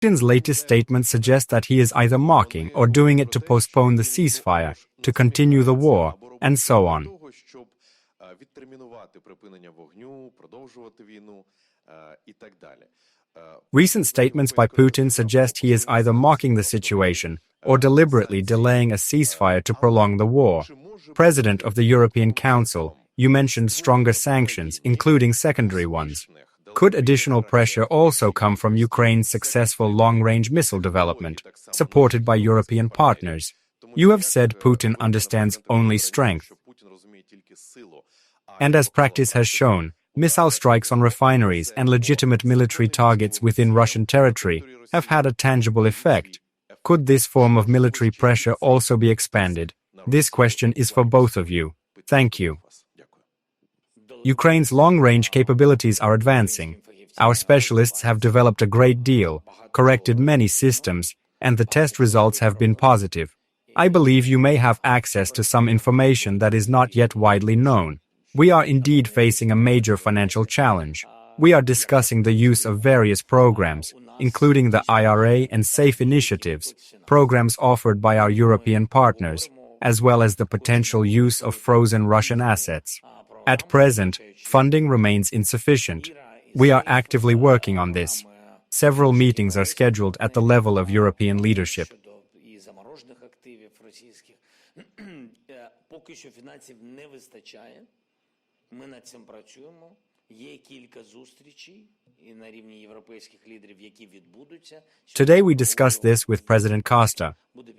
Putin's latest statement suggests that he is either mocking or doing it to postpone the ceasefire, to continue the war, and so on. Recent statements by Putin suggest he is either mocking the situation or deliberately delaying a ceasefire to prolong the war. President of the European Council, you mentioned stronger sanctions, including secondary ones. Could additional pressure also come from Ukraine's successful long-range missile development, supported by European partners? You have said Putin understands only strength. And as practice has shown, missile strikes on refineries and legitimate military targets within Russian territory have had a tangible effect. Could this form of military pressure also be expanded? This question is for both of you. Thank you. Ukraine's long-range capabilities are advancing. Our specialists have developed a great deal, corrected many systems, and the test results have been positive. I believe you may have access to some information that is not yet widely known. We are indeed facing a major financial challenge. We are discussing the use of various programs, including the IRA and SAFE initiatives, programs offered by our European partners, as well as the potential use of frozen Russian assets. At present, funding remains insufficient. We are actively working on this. Several meetings are scheduled at the level of European leadership. Today we discussed this with President Costa.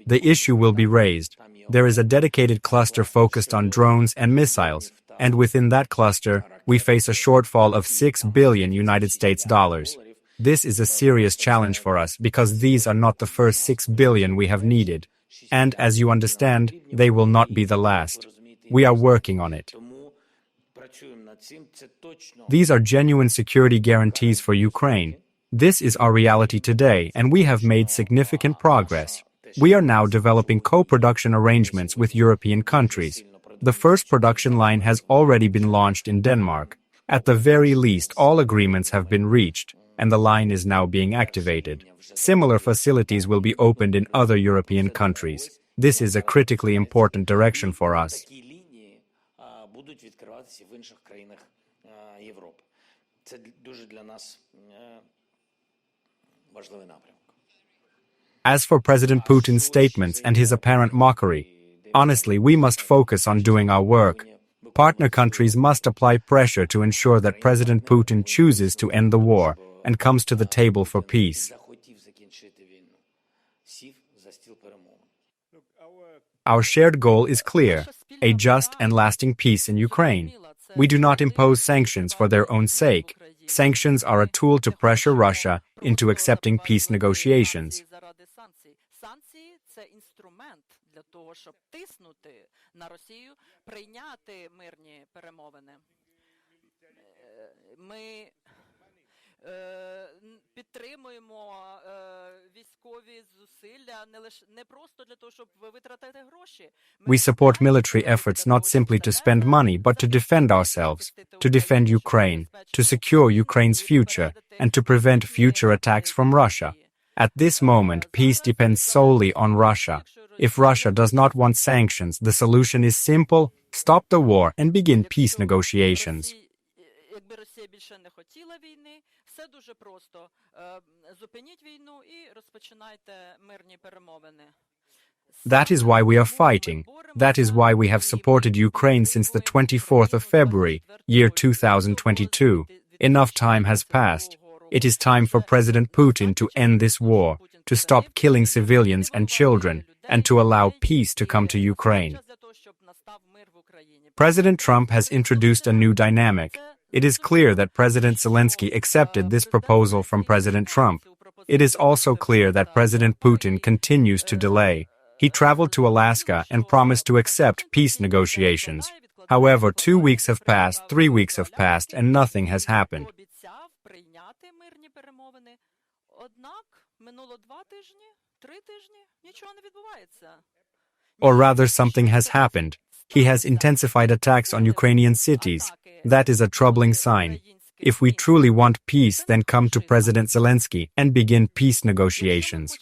The issue will be raised. There is a dedicated cluster focused on drones and missiles, and within that cluster, we face a shortfall of $6 billion United States dollars. This is a serious challenge for us because these are not the first $6 billion we have needed. And as you understand, they will not be the last. We are working on it. These are genuine security guarantees for Ukraine. This is our reality today, and we have made significant progress. We are now developing co-production arrangements with European countries. The first production line has already been launched in Denmark. At the very least, all agreements have been reached, and the line is now being activated. Similar facilities will be opened in other European countries. This is a critically important direction for us. As for President Putin's statements and his apparent mockery, honestly, we must focus on doing our work. Partner countries must apply pressure to ensure that President Putin chooses to end the war and comes to the table for peace. Our shared goal is clear: a just and lasting peace in Ukraine. We do not impose sanctions for their own sake. Sanctions are a tool to pressure Russia into accepting peace negotiations. We support military efforts not simply to spend money, but to defend ourselves, to defend Ukraine, to secure Ukraine's future, and to prevent future attacks from Russia. At this moment, peace depends solely on Russia. If Russia does not want sanctions, the solution is simple: stop the war and begin peace negotiations. That is why we are fighting. That is why we have supported Ukraine since the 24th of February, year 2022. Enough time has passed. It is time for President Putin to end this war, to stop killing civilians and children, and to allow peace to come to Ukraine. President Trump has introduced a new dynamic. It is clear that President Zelensky accepted this proposal from President Trump. It is also clear that President Putin continues to delay. He traveled to Alaska and promised to accept peace negotiations. However, 2 weeks have passed, 3 weeks have passed, and nothing has happened. Or rather, something has happened. He has intensified attacks on Ukrainian cities. That is a troubling sign. If we truly want peace, then come to President Zelensky and begin peace negotiations.